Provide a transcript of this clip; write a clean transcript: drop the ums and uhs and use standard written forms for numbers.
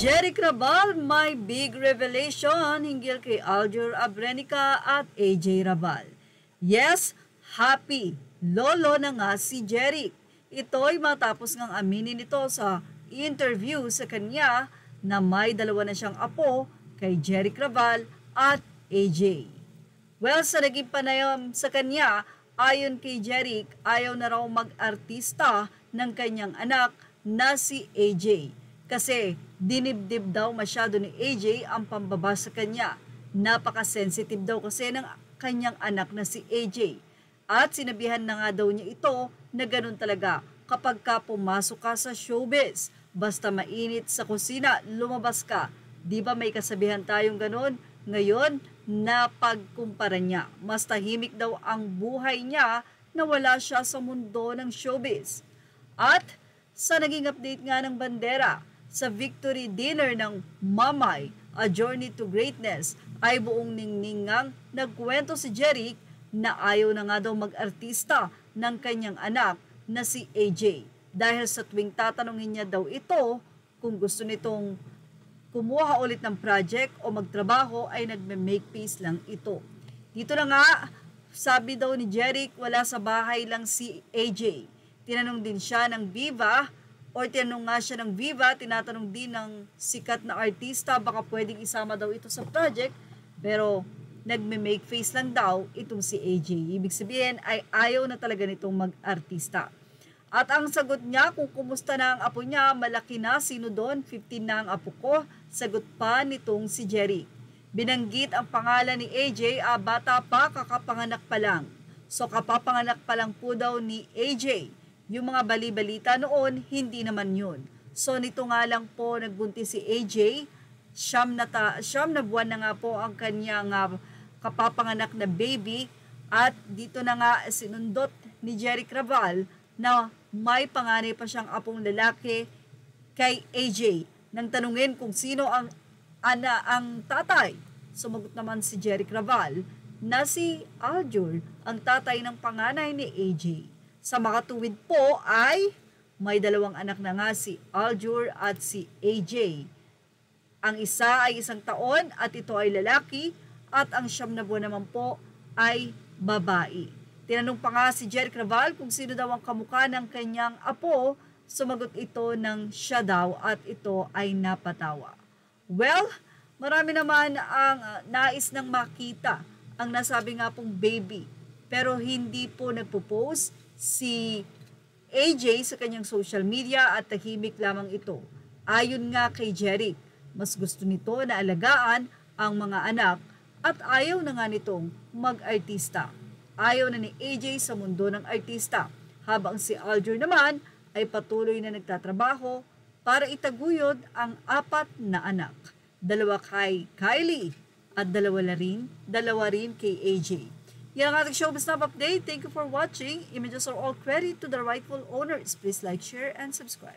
Jeric Rabal, may big revelation hinggil kay Aljur Abrenica at AJ Rabal. Yes, happy. Lolo na nga si Jeric. Ito'y matapos ngang aminin nito sa interview sa kanya na may dalawa na siyang apo kay Jeric Rabal at AJ. Well, sa naging panayam sa kanya, ayon kay Jeric, ayaw na raw mag-artista ng kanyang anak na si AJ. Kasi dinibdib daw masyado ni AJ ang pambaba sa kanya. Napaka-sensitive daw kasi ng kanyang anak na si AJ. At sinabihan na nga daw niya ito na ganun talaga kapag ka pumasok ka sa showbiz. Basta mainit sa kusina, lumabas ka. Di ba may kasabihan tayong ganun? Ngayon, napagkumpara niya. Mas tahimik daw ang buhay niya na wala siya sa mundo ng showbiz. At sa naging update nga ng bandera, sa victory dinner ng Mamay, A Journey to Greatness, ay buong ningningang nagkwento si Jeric na ayaw na nga daw mag-artista ng kanyang anak na si AJ. Dahil sa tuwing tatanungin niya daw ito kung gusto nitong kumuha ulit ng project o magtrabaho ay nagme-make peace lang ito. Dito na nga, sabi daw ni Jeric, wala sa bahay lang si AJ. Tinanong din siya ng Viva tinanong nga siya ng Viva, tinatanong din ng sikat na artista, baka pwedeng isama daw ito sa project, pero nagme-make face lang daw itong si AJ. Ibig sabihin ay ayaw na talaga nitong mag-artista. At ang sagot niya kung kumusta na ang apo niya, malaki na, sino doon, 15 na ang apo ko, sagot pa nitong si Jeric. Binanggit ang pangalan ni AJ, bata pa, kakapanganak pa lang. So kapapanganak pa lang po daw ni AJ. Yung mga bali-balita noon, hindi naman yun. So nito nga lang po nagbuntis si AJ, siyam na buwan na nga po ang kanyang kapapanganak na baby. At dito na nga sinundot ni Jeric Rabal na may panganay pa siyang apong lalaki kay AJ. Nang tanungin kung sino ang tatay, sumagot naman si Jeric Rabal na si Aljur, ang tatay ng panganay ni AJ. Sa makatuwid po ay may dalawang anak na nga si Aljur at si AJ. Ang isa ay 1 taon at ito ay lalaki at ang 9 na buwan naman po ay babae. Tinanong pa nga si Jeric Rabal kung sino daw ang kamukha ng kanyang apo, sumagot ito ng siya daw at ito ay napatawa. Well, marami naman ang nais ng makita ang nasabi nga pong baby, pero hindi po nagpo-post si AJ sa kanyang social media at tahimik lamang ito. Ayon nga kay Jeric, mas gusto nito na alagaan ang mga anak at ayaw na nga nitong mag-artista. Ayaw na ni AJ sa mundo ng artista, habang si Aljur naman ay patuloy na nagtatrabaho para itaguyod ang 4 na anak. 2 kay Kylie at 2 rin kay AJ. Yan ang ating showbiz snap update. Thank you for watching. Images are all credit to the rightful owners. Please like, share, and subscribe.